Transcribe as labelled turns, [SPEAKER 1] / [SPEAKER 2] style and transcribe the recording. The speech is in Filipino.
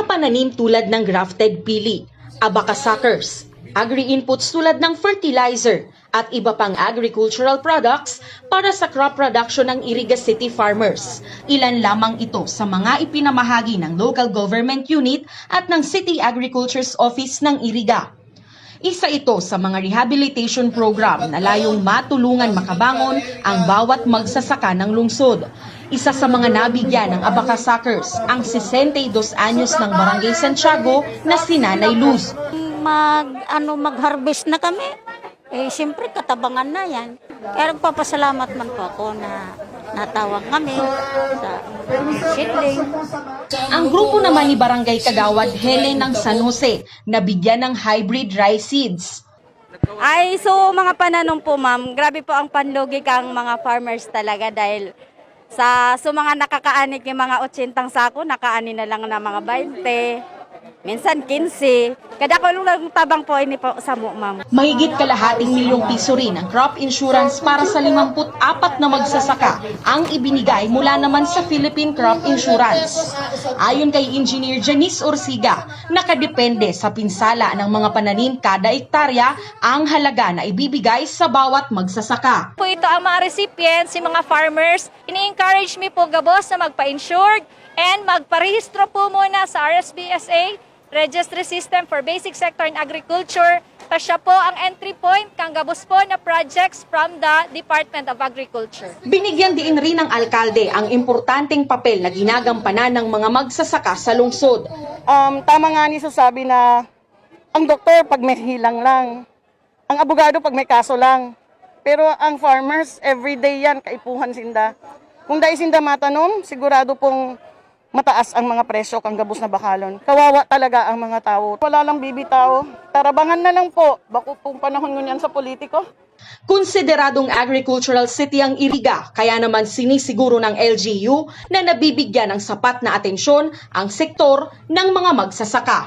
[SPEAKER 1] pananim tulad ng grafted pili, abaca suckers, agri-inputs tulad ng fertilizer at iba pang agricultural products para sa crop production ng Iriga City farmers. Ilan lamang ito sa mga ipinamahagi ng local government unit at ng City Agriculture's Office ng Iriga. Isa ito sa mga rehabilitation program na layong matulungan makabangon ang bawat magsasaka ng lungsod. Isa sa mga nabigyan ng abaca suckers ang 62 anyos ng Barangay Santiago na si Nanay Luz.
[SPEAKER 2] Mag-harvest na kami. Siyempre katabangan na yan. Kaya nagpapasalamat man po ako na natawag kami sa seedling.
[SPEAKER 1] Ang grupo naman ni Barangay Kagawad Helen ng San Jose nabigyan ng hybrid rice seeds.
[SPEAKER 3] So mga pananom po ma'am, grabe po ang panlugi kang mga farmers talaga dahil sa mga nakakaanik yung mga 80 sako, nakaani na lang na mga 20, minsan 15. Kada ko lang tabang po ini po sa mo ma'am.
[SPEAKER 1] Mahigit kalahating milyong piso rin ang crop insurance para sa 54 na magsasaka ang ibinigay mula naman sa Philippine Crop Insurance. Ayon kay Engineer Janice Orsiga, nakadepende sa pinsala ng mga pananim kada ektarya ang halaga na ibibigay sa bawat magsasaka.
[SPEAKER 4] Po ito ang mga recipients, si mga farmers, ini-encourage me po gabos na magpa-insured and magparehistro po muna sa RSBSA, Registry System for Basic Sector in Agriculture, kasi siya po ang entry point kang gabos po na projects from the Department of Agriculture.
[SPEAKER 1] Binigyan din rin ng alkalde ang importanteng papel na ginagampanan ng mga magsasaka sa lungsod.
[SPEAKER 5] Tama nga ni sasabi na ang doktor pag may hilang lang, ang abogado pag may kaso lang. Pero ang farmers, everyday yan, kaipuhan sinda. Kung dahil sinda matanom, sigurado pong mataas ang mga presyo kang gabos na bakalon. Kawawa talaga ang mga tao. Wala lang bibitaw. Tarabangan na lang po. Bako pong panahon ngunyan sa politiko.
[SPEAKER 1] Konsideradong agricultural city ang Iriga, kaya naman sinisiguro ng LGU na nabibigyan ng sapat na atensyon ang sektor ng mga magsasaka.